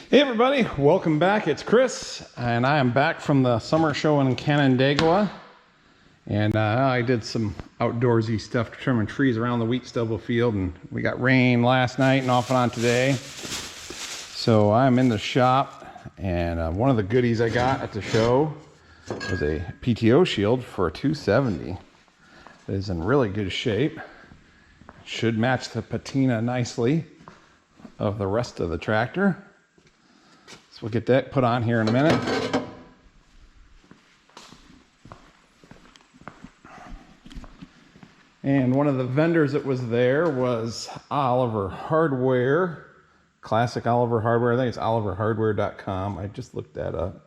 Hey everybody, welcome back. It's Chris, and I am back from the summer show in Canandaigua. And I did some outdoorsy stuff to trimming trees around the wheat stubble field, and we got rain last night and off and on today. So I'm in the shop, and one of the goodies I got at the show was a PTO shield for a 270. It is in really good shape. Should match the patina nicely of the rest of the tractor. So we'll get that put on here in a minute. And one of the vendors that was there was Oliver Hardware, classic Oliver Hardware. I think it's oliverhardware.com. I just looked that up.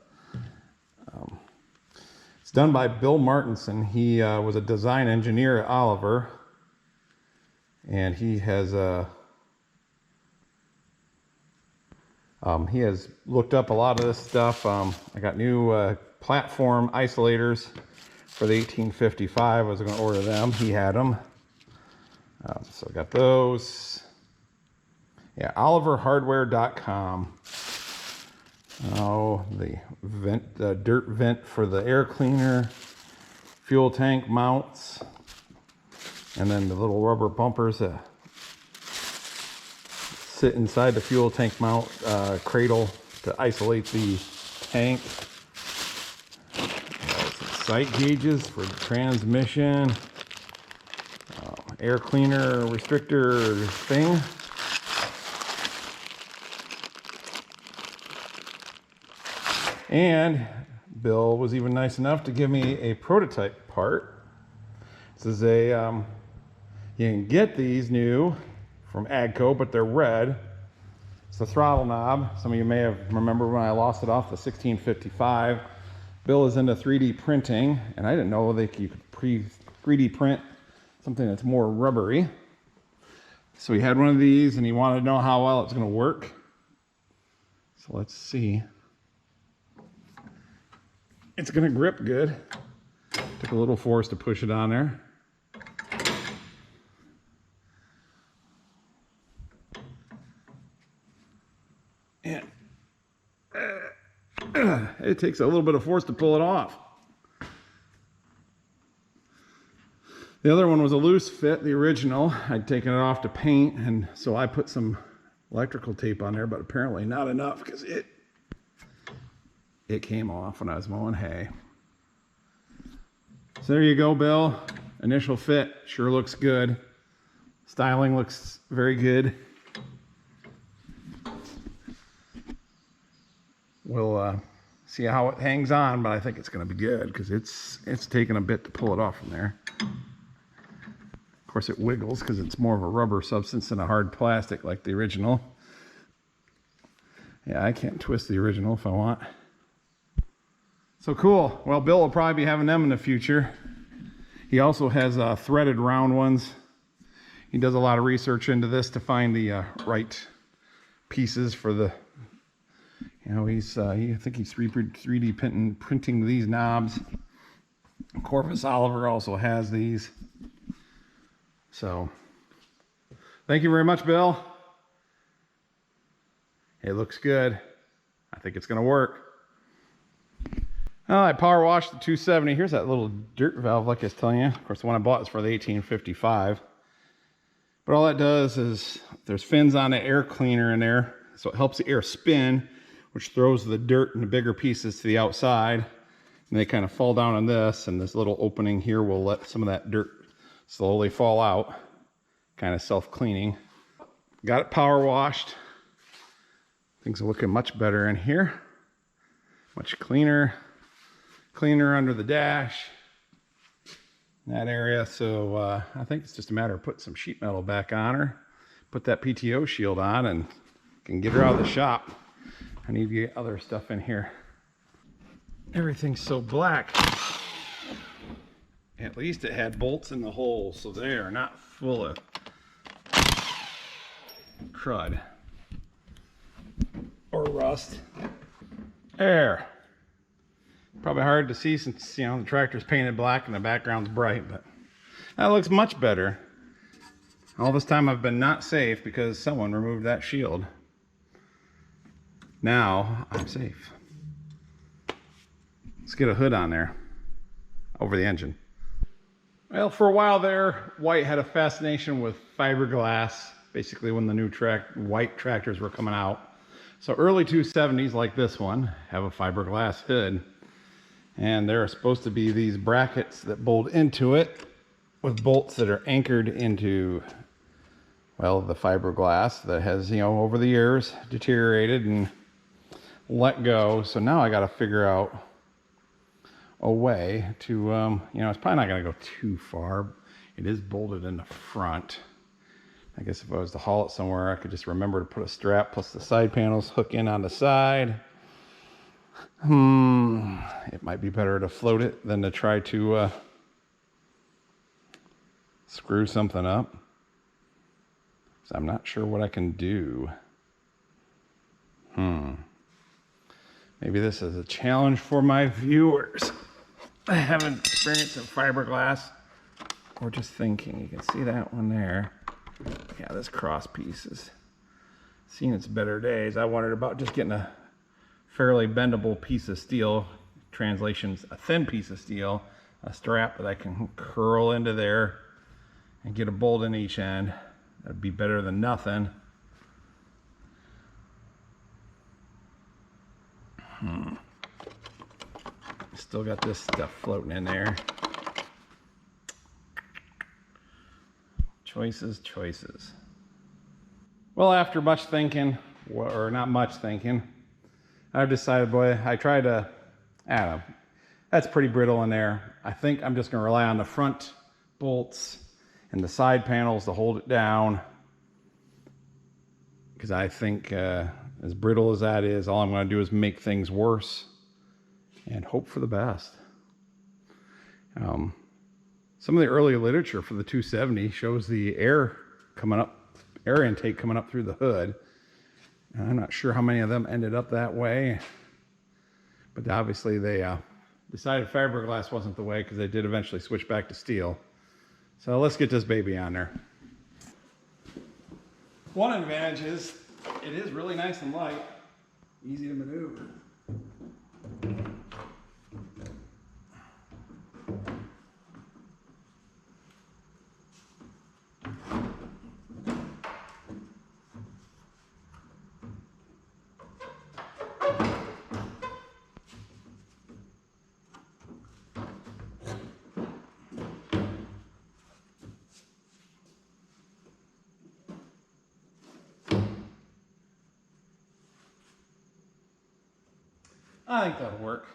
It's done by Bill Martinson. He was a design engineer at Oliver, and he has looked up a lot of this stuff. I got new platform isolators for the 1855. I was going to order them. He had them. So I got those. Yeah, oliverhardware.com. Oh, the dirt vent for the air cleaner, fuel tank mounts, and then the little rubber bumpers that sit inside the fuel tank mount cradle to isolate the tank. Some sight gauges for the transmission, air cleaner restrictor thing. And Bill was even nice enough to give me a prototype part. This is a, you can get these new from Agco, but they're red. It's the throttle knob. Some of you may have remembered when I lost it off the 1655. Bill is into 3D printing, and I didn't know that you could 3D print something that's more rubbery. So he had one of these, and he wanted to know how well it's going to work. So let's see. It's going to grip good. Took a little force to push it on there. And it takes a little bit of force to pull it off. The other one was a loose fit, the original. I'd taken it off to paint, and so I put some electrical tape on there, but apparently not enough because it came off when I was mowing hay. So there you go, Bill. Initial fit sure looks good. Styling looks very good. We'll see how it hangs on, but I think it's going to be good because it's taken a bit to pull it off from there. Of course, it wiggles because it's more of a rubber substance than a hard plastic like the original. Yeah, I can't twist the original if I want. So cool. Well, Bill will probably be having them in the future. He also has threaded round ones. He does a lot of research into this to find the right pieces for the, you know, I think he's 3D printing these knobs. Corvus Oliver also has these. So thank you very much, Bill. It looks good. I think it's going to work. Oh, I power washed the 270. Here's that little dirt valve like I was telling you. Of course, the one I bought is for the 1855. But all that does is there's fins on the air cleaner in there. So it helps the air spin, which throws the dirt and the bigger pieces to the outside. And they kind of fall down on this. And this little opening here will let some of that dirt slowly fall out. Kind of self-cleaning. Got it power washed. Things are looking much better in here. Much cleaner. Cleaner under the dash, in that area. So I think it's just a matter of putting some sheet metal back on her, put that PTO shield on, and can get her out of the shop. I need to get other stuff in here. Everything's so black. At least it had bolts in the hole, so they are not full of crud or rust. There. Probably hard to see since, you know, the tractor's painted black and the background's bright, but that looks much better. All this time I've been not safe because someone removed that shield. Now I'm safe. Let's get a hood on there over the engine. Well, for a while there, White had a fascination with fiberglass, basically when the new White tractors were coming out. So early 270s, like this one, have a fiberglass hood. And there are supposed to be these brackets that bolt into it with bolts that are anchored into, well, the fiberglass that has, over the years deteriorated and let go. So now I got to figure out a way to, it's probably not going to go too far. It is bolted in the front. I guess if I was to haul it somewhere, I could just remember to put a strap plus the side panels hook in on the side. It might be better to float it than to try to screw something up. So I'm not sure what I can do. Maybe this is a challenge for my viewers. I haven't experienced in fiberglass. Or just thinking, you can see that one there. Yeah, this cross piece is seen its better days. I wondered about just getting a fairly bendable piece of steel, translations, a thin piece of steel, a strap that I can curl into there and get a bolt in each end. That'd be better than nothing. Still got this stuff floating in there. Choices. Well, after much thinking, or not much thinking, I've decided, that's pretty brittle in there. I think I'm just going to rely on the front bolts and the side panels to hold it down. Because I think as brittle as that is, all I'm going to do is make things worse and hope for the best. Some of the early literature for the 270 shows the air intake coming up through the hood. And I'm not sure how many of them ended up that way, but obviously they decided fiberglass wasn't the way, because they did eventually switch back to steel. So let's get this baby on there. One advantage is it is really nice and light, easy to maneuver. I think that'll work.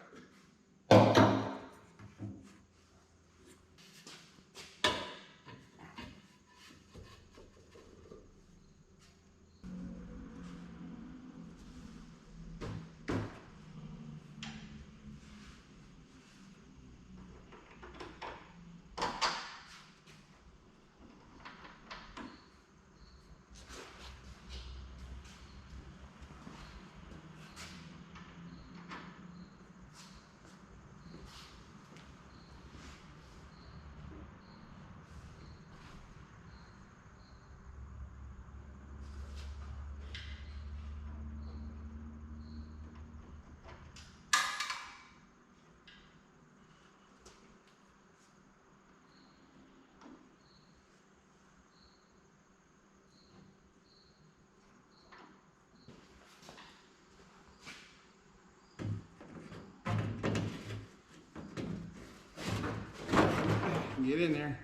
Get in there.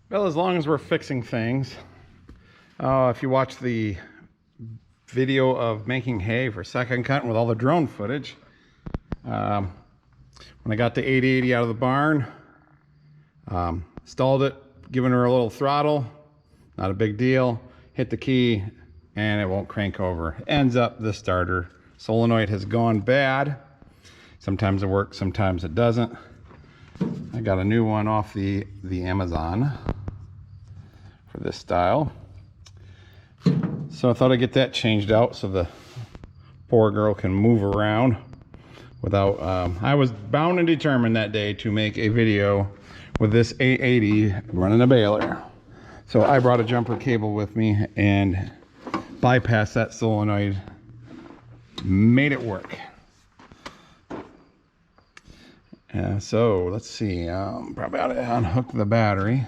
Well, as long as we're fixing things, if you watch the video of making hay for second cut with all the drone footage, when I got the 880 out of the barn, stalled it, giving her a little throttle, not a big deal, hit the key and it won't crank over. Ends up the starter solenoid has gone bad. Sometimes it works, sometimes it doesn't. I got a new one off the Amazon for this style. So I thought I'd get that changed out so the poor girl can move around without, I was bound and determined that day to make a video with this 880 running a baler. So I brought a jumper cable with me and bypassed that solenoid, made it work. So let's see, probably ought to unhook the battery.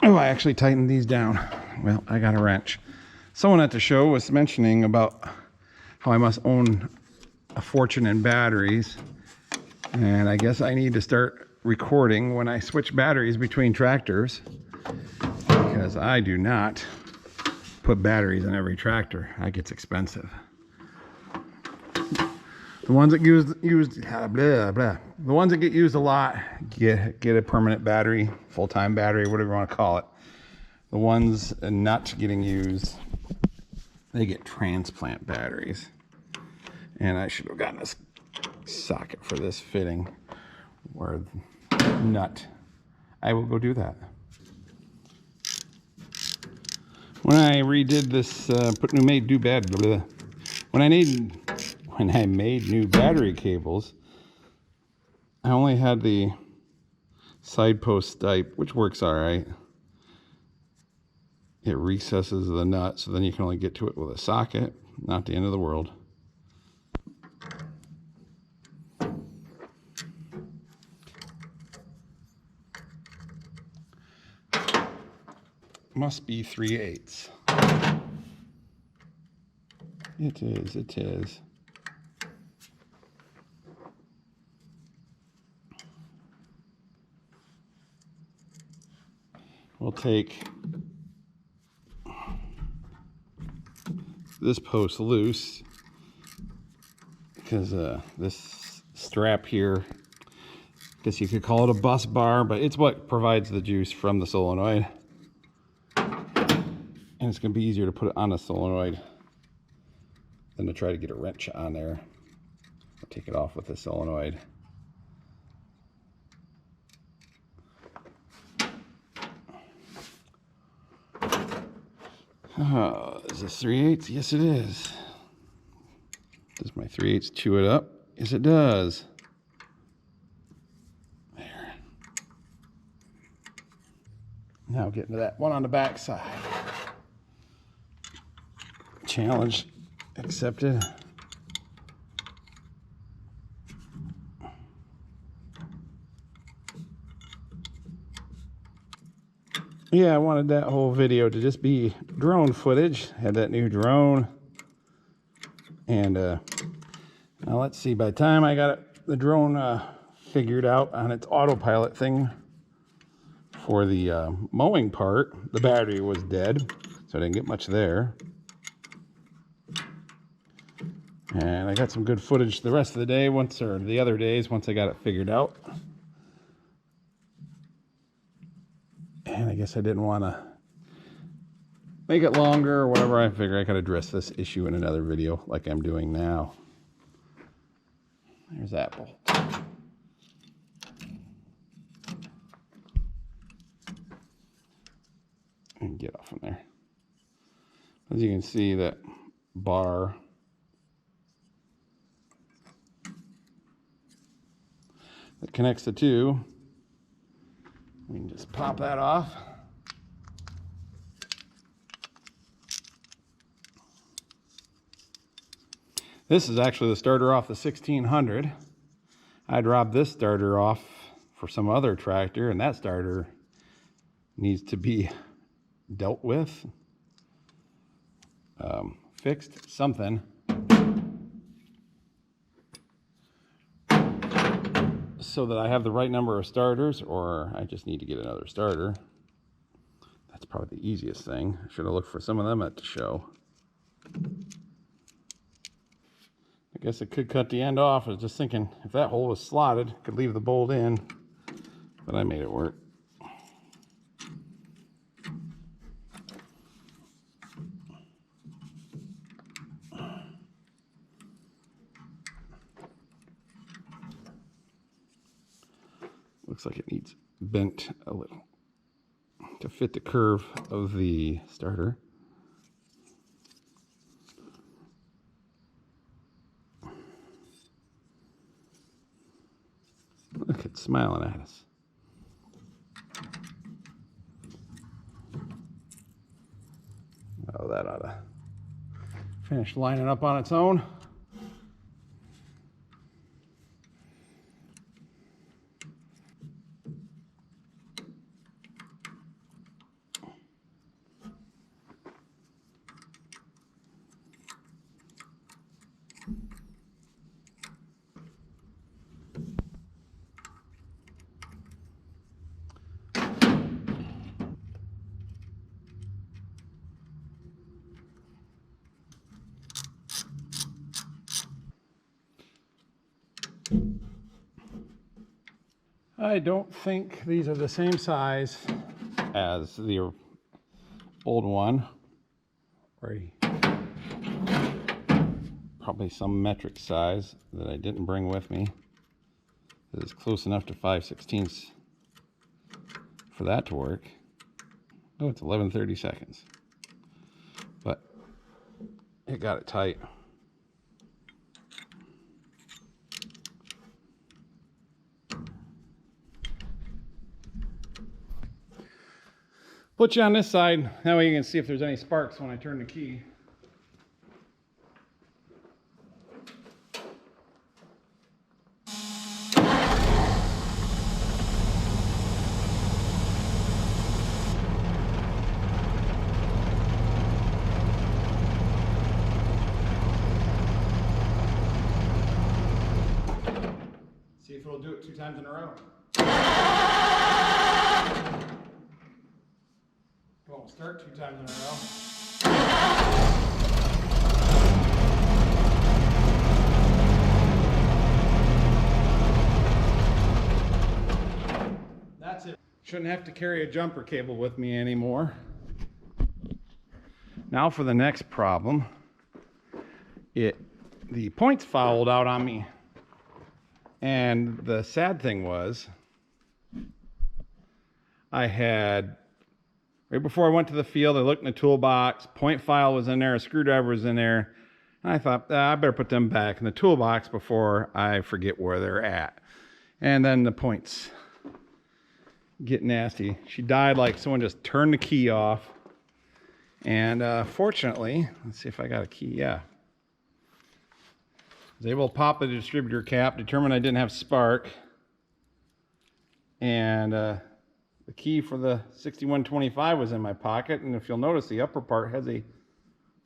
Oh, I actually tightened these down. Well, I got a wrench. Someone at the show was mentioning about how I must own a fortune in batteries. And I guess I need to start recording when I switch batteries between tractors, because I do not put batteries in every tractor. That gets expensive. The ones that the ones that get used a lot get a permanent battery, full-time battery, whatever you want to call it. The ones not getting used, they get transplant batteries. And I should have gotten a socket for this fitting or nut. I will go do that. When I redid this, when I made new battery cables, I only had the side post stipe, which works all right. It recesses the nut, so then you can only get to it with a socket. Not the end of the world. Must be 3/8. It is, it is. We'll take this post loose because this strap here, I guess you could call it a bus bar, but it's what provides the juice from the solenoid. And it's going to be easier to put it on a solenoid than to try to get a wrench on there. I'll take it off with the solenoid. Is this 3/8? Yes, it is. Does my 3/8 chew it up? Yes, it does. There. Now getting to that one on the back side. Challenge accepted. Yeah, I wanted that whole video to just be drone footage. Had that new drone. And now let's see, by the time I got the drone figured out on its autopilot thing for the mowing part, the battery was dead, so I didn't get much there. And I got some good footage the rest of the day, the other days, once I got it figured out. And I guess I didn't want to make it longer or whatever. I figured I could address this issue in another video like I'm doing now. There's that bolt. And get off from there. As you can see, that bar that connects the two, we can just pop that off. This is actually the starter off the 1600. I'd robbed this starter off for some other tractor, and that starter needs to be dealt with, fixed, something. So that I have the right number of starters, or I just need to get another starter. That's probably the easiest thing. I should have looked for some of them at the show. I guess it could cut the end off. I was just thinking if that hole was slotted, could leave the bolt in, but I made it work. bent a little to fit the curve of the starter. Look, it's smiling at us. Oh, that ought to finish lining up on its own. I don't think these are the same size as the old one, or probably some metric size that I didn't bring with me. It's close enough to 5/16 for that to work. Oh, it's 11:30 seconds, but it got it tight. Put you on this side, that way you can see if there's any sparks when I turn the key. See if it'll do it 2 times in a row. Won't start 2 times in a row. That's it. Shouldn't have to carry a jumper cable with me anymore. Now for the next problem. The points fouled out on me. And the sad thing was, right before I went to the field, I looked in the toolbox, point file was in there, a screwdriver was in there, and I thought, I better put them back in the toolbox before I forget where they're at. And then the points get nasty. She died like someone just turned the key off. And fortunately, let's see if I got a key, yeah. I was able to pop the distributor cap, determine I didn't have spark, and the key for the 6125 was in my pocket, and if you'll notice, the upper part has a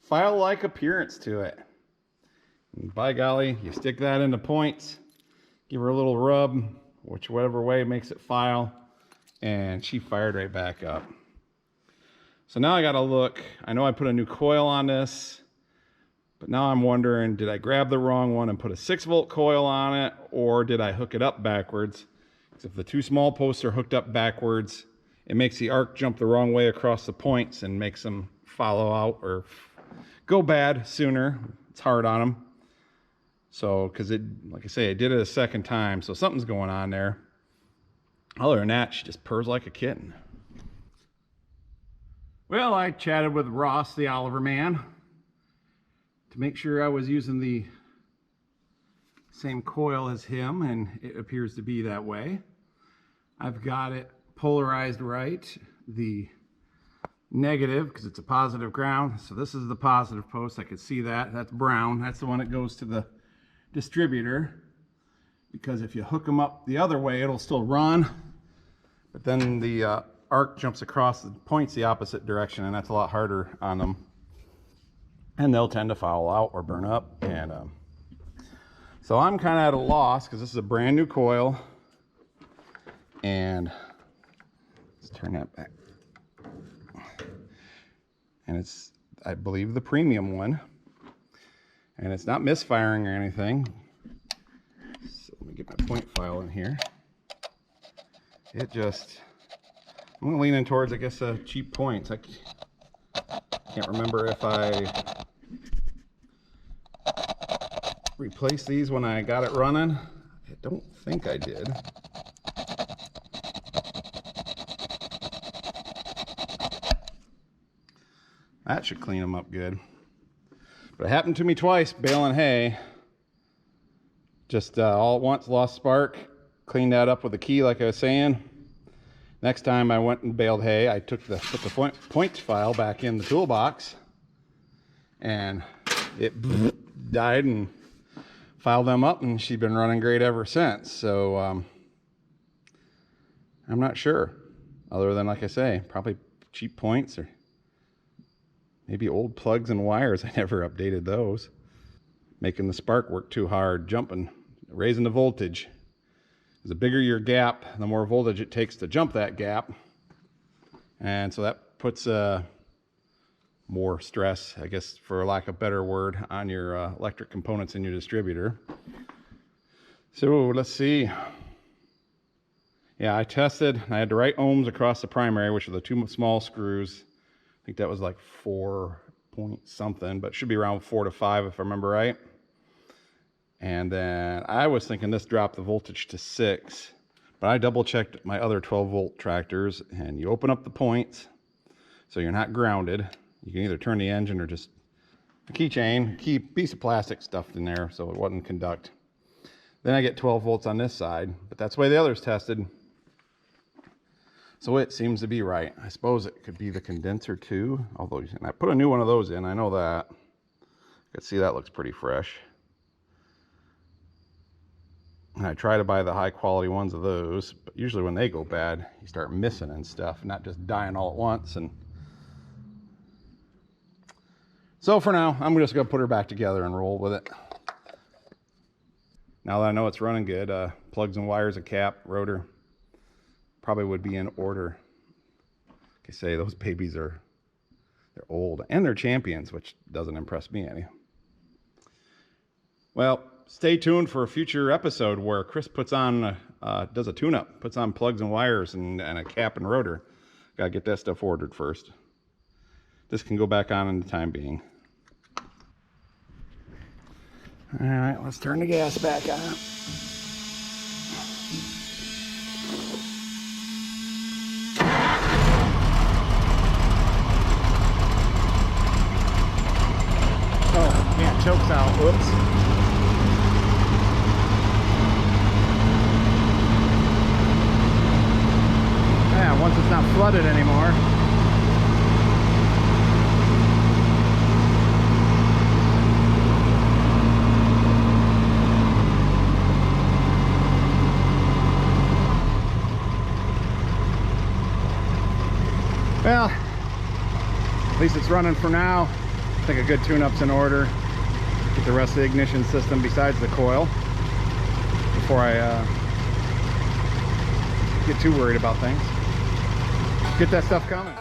file-like appearance to it. And by golly, you stick that into points, give her a little rub, whatever way makes it file, and she fired right back up. So now I gotta look. I know I put a new coil on this, but now I'm wondering, did I grab the wrong one and put a 6-volt coil on it, or did I hook it up backwards? If the 2 small posts are hooked up backwards, it makes the arc jump the wrong way across the points and makes them follow out or go bad sooner. It's hard on them. So, because like I say, I did it a second time, so something's going on there. Other than that, she just purrs like a kitten. Well, I chatted with Ross, the Oliver man, to make sure I was using the same coil as him, and it appears to be that way. I've got it polarized right, the negative, because it's a positive ground, so this is the positive post. I can see that. That's brown. That's the one that goes to the distributor, because if you hook them up the other way, it'll still run, but then the arc jumps across the points the opposite direction, and that's a lot harder on them, and they'll tend to foul out or burn up. And so I'm kind of at a loss, because this is a brand new coil, and let's turn that back, and it's, I believe, the premium one, and it's not misfiring or anything. So let me get my point file in here. It just, I'm leaning towards, I guess, cheap points. I can't remember if I replaced these when I got it running. I don't think I did. That should clean them up good. But it happened to me twice baling hay. Just all at once lost spark. Cleaned that up with a key like I was saying. Next time I went and baled hay, I put the point file back in the toolbox. And it died and filed them up, and she's been running great ever since. So I'm not sure, other than, like I say, probably cheap points or maybe old plugs and wires. I never updated those. Making the spark work too hard, jumping, raising the voltage. The bigger your gap, the more voltage it takes to jump that gap. And so that puts more stress, I guess, for lack of a better word, on your electric components in your distributor. So let's see. Yeah, I tested. I had the right ohms across the primary, which are the two small screws. I think that was like 4 point something, but it should be around 4 to 5 if I remember right. And then I was thinking this dropped the voltage to 6, but I double checked my other 12 volt tractors, and you open up the points so you're not grounded. You can either turn the engine or just a keychain, piece of plastic stuffed in there so it wouldn't conduct. Then I get 12 volts on this side, but that's the way the others tested. So it seems to be right. I suppose it could be the condenser too, although, and I put a new one of those in, I know that. You can see that looks pretty fresh. And I try to buy the high quality ones of those, but usually when they go bad, you start missing and stuff, not just dying all at once. And so for now, I'm just gonna put her back together and roll with it. Now that I know it's running good, plugs and wires, a cap, rotor, probably would be in order. Like I say, those babies they're old and they're champions, which doesn't impress me any. Well, stay tuned for a future episode where Chris puts on, does a tune-up, puts on plugs and wires and a cap and rotor. Gotta get that stuff ordered first. This can go back on in the time being. All right, let's turn the gas back on. Oh, yeah, choke's out. Whoops. Yeah, once it's not flooded anymore. Well, at least it's running for now. I think a good tune-up's in order. Get the rest of the ignition system besides the coil before I get too worried about things. Get that stuff coming.